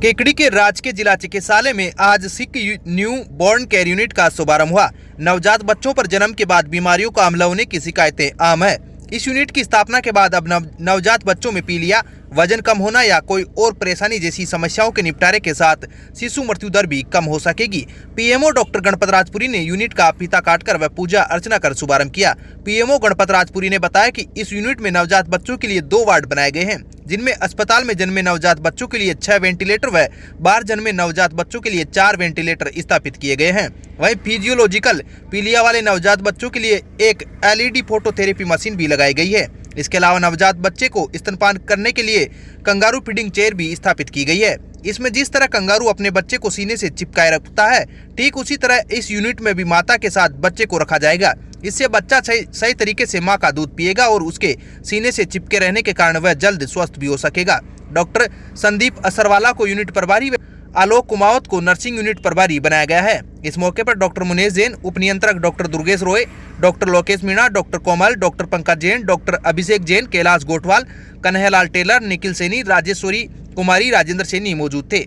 केकड़ी के राजकीय जिला चिकित्सालय में आज सिक न्यू बॉर्न केयर यूनिट का शुभारंभ हुआ। नवजात बच्चों पर जन्म के बाद बीमारियों का हमला होने की शिकायतें आम है। इस यूनिट की स्थापना के बाद अब नवजात बच्चों में पीलिया, वजन कम होना या कोई और परेशानी जैसी समस्याओं के निपटारे के साथ शिशु मृत्यु दर भी कम हो सकेगी। पीएमओ डॉक्टर गणपत राजपुरी ने यूनिट का फीता काटकर व पूजा अर्चना कर शुभारंभ किया। पीएमओ गणपत राजपुरी ने बताया कि इस यूनिट में नवजात बच्चों के लिए 2 वार्ड बनाए गए हैं, जिनमें अस्पताल में जन्मे नवजात बच्चों के लिए 6 वेंटिलेटर व बाहर जन्मे नवजात बच्चों के लिए 4 वेंटिलेटर स्थापित किए गए हैं। वहीं फिजियोलॉजिकल पीलिया वाले नवजात बच्चों के लिए एक LED फोटोथेरेपी मशीन भी लगाई गई है। इसके अलावा नवजात बच्चे को स्तनपान करने के लिए कंगारू फीडिंग चेयर भी स्थापित की गई है। इसमें जिस तरह कंगारू अपने बच्चे को सीने से चिपकाए रखता है, ठीक उसी तरह इस यूनिट में भी माता के साथ बच्चे को रखा जाएगा। इससे बच्चा सही तरीके से मां का दूध पिएगा और उसके सीने से चिपके रहने के कारण वह जल्द स्वस्थ भी हो सकेगा। डॉक्टर संदीप असरवाला को यूनिट प्रभारी, आलोक कुमावत को नर्सिंग यूनिट प्रभारी बनाया गया है। इस मौके पर डॉक्टर मुनेश जैन, उप नियंत्रक doctor Durgesh Roy, doctor Lokesh Meena, doctor Komal, doctor Pankaj Jain, doctor Abhishek Jain, Kailash Gothwal, Kanhaiyalal Tailor, Nikhil Saini, Rajeshwari Kumari, Rajendra Saini मौजूद थे।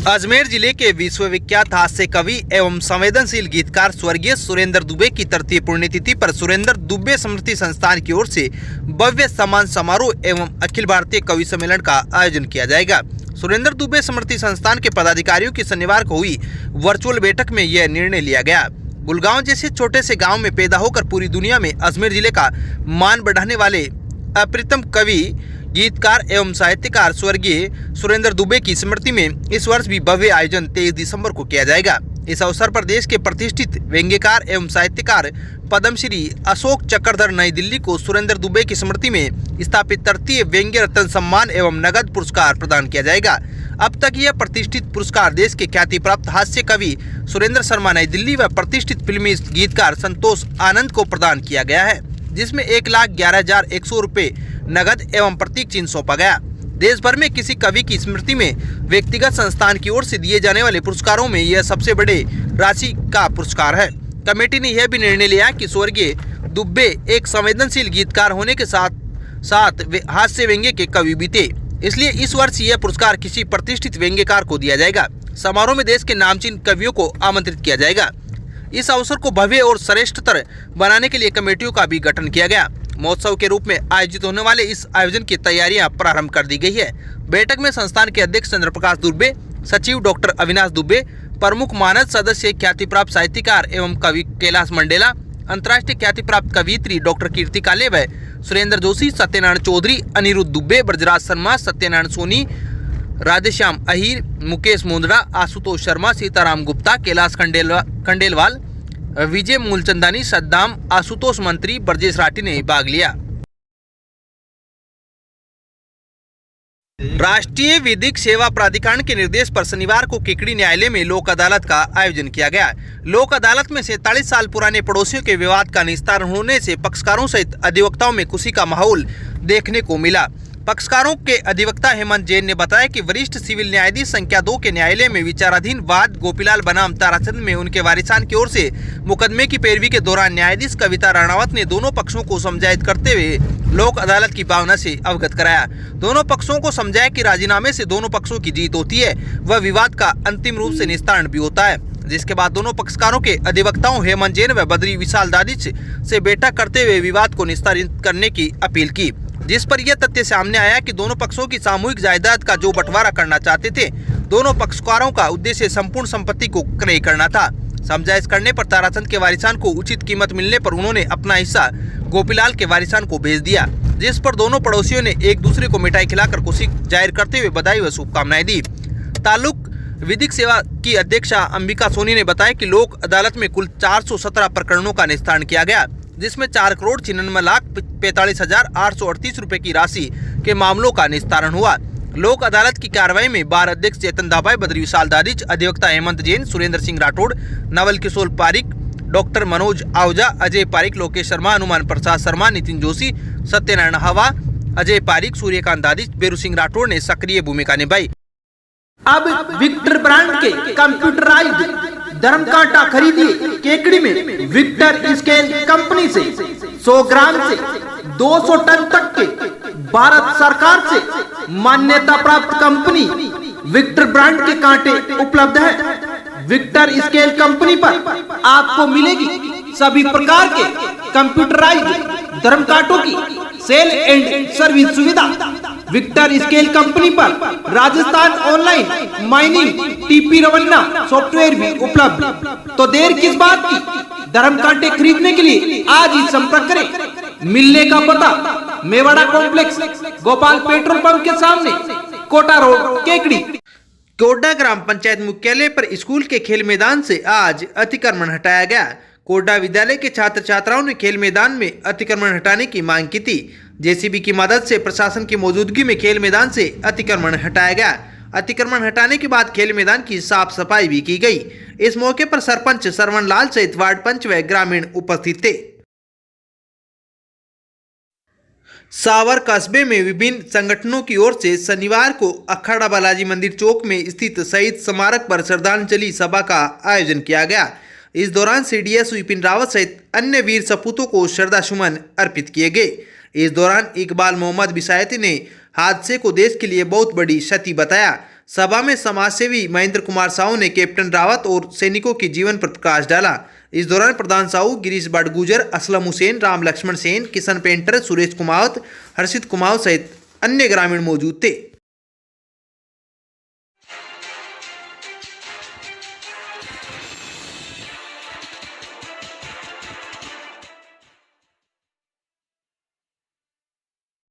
अजमेर जिले के विश्वविख्यात हास्य कवि एवं संवेदनशील गीतकार स्वर्गीय सुरेंद्र दुबे की तृतीय पुण्यतिथि पर सुरेंद्र दुबे स्मृति संस्थान की ओर से भव्य सम्मान समारोह एवं अखिल भारतीय कवि सम्मेलन का आयोजन किया जाएगा। सुरेंद्र दुबे स्मृति संस्थान के पदाधिकारियों की शनिवार को हुई वर्चुअल बैठक में यह निर्णय लिया गया। गुलगांव जैसे छोटे से गाँव में पैदा होकर पूरी दुनिया में अजमेर जिले का मान बढ़ाने वाले अप्रितम कवि, गीतकार एवं साहित्यकार स्वर्गीय सुरेंद्र दुबे की स्मृति में इस वर्ष भी भव्य आयोजन 23 दिसंबर को किया जाएगा। इस अवसर पर देश के प्रतिष्ठित व्यंग्यकार एवं साहित्यकार पद्मश्री अशोक चक्रधर नई दिल्ली को सुरेंद्र दुबे की स्मृति में स्थापित तृतीय व्यंग्य रत्न सम्मान एवं नगद पुरस्कार प्रदान किया जाएगा। अब तक यह प्रतिष्ठित पुरस्कार देश के ख्याति प्राप्त हास्य कवि सुरेंद्र शर्मा नई दिल्ली व प्रतिष्ठित फिल्मी गीतकार संतोष आनंद को प्रदान किया गया है, जिसमें 1,11,100 रुपये नगद एवं प्रतीक चिन्ह सौंपा गया। देश भर में किसी कवि की स्मृति में व्यक्तिगत संस्थान की ओर से दिए जाने वाले पुरस्कारों में यह सबसे बड़े राशि का पुरस्कार है। कमेटी ने यह भी निर्णय लिया कि स्वर्गीय दुबे एक संवेदनशील गीतकार होने के साथ साथ हास्य व्यंग्य के कवि भी थे, इसलिए इस वर्ष यह पुरस्कार किसी प्रतिष्ठित व्यंग्यकार को दिया जाएगा। समारोह में देश के नामचीन कवियों को आमंत्रित किया जाएगा। इस अवसर को भव्य और श्रेष्ठतर बनाने के लिए कमेटियों का भी गठन किया गया। महोत्सव के रूप में आयोजित होने वाले इस आयोजन की तैयारियां प्रारंभ कर दी गई है। बैठक में संस्थान के अध्यक्ष चंद्रप्रकाश दुबे, सचिव डॉक्टर अविनाश दुबे, प्रमुख मानद सदस्य ख्याति प्राप्त साहित्यकार एवं कवि कैलाश मंडेला, अंतर्राष्ट्रीय ख्याति प्राप्त कवियत्री डॉक्टर कीर्ति काले व सुरेंद्र जोशी, सत्यनारायण चौधरी, अनिरुद्ध दुबे, ब्रजराज शर्मा, सत्यनारायण सोनी, राधेश्याम अहिर, मुकेश मुंदड़ा, आशुतोष शर्मा, सीताराम गुप्ता, कैलाश खंडेलवाल, विजय मूलचंदानी, सद्दाम, आशुतोष मंत्री, ब्रजेश राठी ने भाग लिया। राष्ट्रीय विधिक सेवा प्राधिकरण के निर्देश पर शनिवार को केकड़ी न्यायालय में लोक अदालत का आयोजन किया गया। लोक अदालत में 47 साल पुराने पड़ोसियों के विवाद का निस्तारण होने से पक्षकारों सहित अधिवक्ताओं में खुशी का माहौल देखने को मिला। पक्षकारों के अधिवक्ता हेमंत जैन ने बताया कि वरिष्ठ सिविल न्यायाधीश संख्या 2 के न्यायालय में विचाराधीन वाद गोपीलाल बनाम ताराचंद में उनके वारिसान की ओर से मुकदमे की पैरवी के दौरान न्यायाधीश कविता राणावत ने दोनों पक्षों को समझाइश करते हुए लोक अदालत की भावना से अवगत कराया। दोनों पक्षों को समझाया कि राजीनामे से दोनों पक्षों की जीत होती है व विवाद का अंतिम रूप से निस्तारण भी होता है। जिसके बाद दोनों पक्षकारों के अधिवक्ताओं हेमंत जैन व बद्री विशाल दादिच से बैठक करते हुए विवाद को निस्तारित करने की अपील की, जिस पर यह तथ्य सामने आया कि दोनों पक्षों की सामूहिक जायदाद का जो बंटवारा करना चाहते थे, दोनों पक्षकारों का उद्देश्य संपूर्ण संपत्ति को क्रय करना था। समझाइश करने पर ताराचंद के वारिसान को उचित कीमत मिलने पर उन्होंने अपना हिस्सा गोपीलाल के वारिसान को भेज दिया, जिस पर दोनों पड़ोसियों ने एक दूसरे को मिठाई खिलाकर खुशी जाहिर करते हुए बधाई व शुभकामनाएं दी। तालुक विधिक सेवा की अध्यक्षा अंबिका सोनी ने बताया कि लोक अदालत में कुल 417 प्रकरणों का निस्तारण किया गया, जिसमें 4,96,45,838 रुपए की राशि के मामलों का निस्तारण हुआ। लोक अदालत की कार्रवाई में बार अध्यक्ष चेतन दाभाई, बद्री विशाल दादिच, अधिवक्ता हेमंत जैन, सुरेंद्र सिंह राठौड़, नवल किशोर पारिक, डॉक्टर मनोज आहूजा, अजय पारिक, लोकेश शर्मा, हनुमान प्रसाद शर्मा, नितिन जोशी, सत्यनारायण हवा, अजय पारिक, सूर्यकांत दादिच, बेरू सिंह राठौड़ ने सक्रिय भूमिका निभाई। अब विक्टर ब्रांड के कंप्यूटराइज्ड धर्म कांटा खरीदिए केकड़ी में विक्टर स्केल कंपनी से 100 ग्राम से 200 टन तक के भारत सरकार से मान्यता प्राप्त कंपनी विक्टर ब्रांड के कांटे उपलब्ध है। विक्टर स्केल कंपनी पर आपको मिलेगी सभी प्रकार के कंप्यूटराइज्ड धर्म कांटों की सेल एंड सर्विस सुविधा। विक्टर स्केल कंपनी पर Rajasthan online mining TP Revanna software भी उपलब्ध। तो देर किस बात की, धर्म कांटे खरीदने के लिए आज ही संपर्क करें। मिलने का पता Mewara complex, Gopal petrol pump के सामने, कोटा रोड, केकड़ी। कोडा ग्राम पंचायत मुख्यालय पर स्कूल के खेल मैदान से आज अतिक्रमण हटाया गया। कोडा विद्यालय के छात्र छात्राओं ने खेल मैदान में अतिक्रमण हटाने की मांग की थी। जेसीबी की मदद से प्रशासन की मौजूदगी में खेल मैदान से अतिक्रमण हटाया गया। अतिक्रमण हटाने के बाद खेल मैदान की साफ सफाई भी की गई। इस मौके पर सरपंच सरवण लाल सहित वार्ड पंच व ग्रामीण उपस्थित थे। सावर कस्बे में विभिन्न संगठनों की ओर से शनिवार को अखाड़ा बालाजी मंदिर चौक में स्थित शहीद स्मारक पर श्रद्धांजलि सभा का आयोजन किया गया। इस दौरान सीडीएस विपिन रावत सहित अन्य वीर सपूतों को श्रद्धासुमन अर्पित किए गए। इस दौरान इकबाल मोहम्मद बिसायती ने हादसे को देश के लिए बहुत बड़ी क्षति बताया। सभा में समाजसेवी महेंद्र कुमार साहू ने कैप्टन रावत और सैनिकों के जीवन पर प्रकाश डाला। इस दौरान प्रधान साहू, गिरीश बड़गुजर, असलम हुसैन, राम लक्ष्मण सेन, किशन पेंटर, सुरेश कुमावत, हर्षित कुमावत सहित अन्य ग्रामीण मौजूद थे।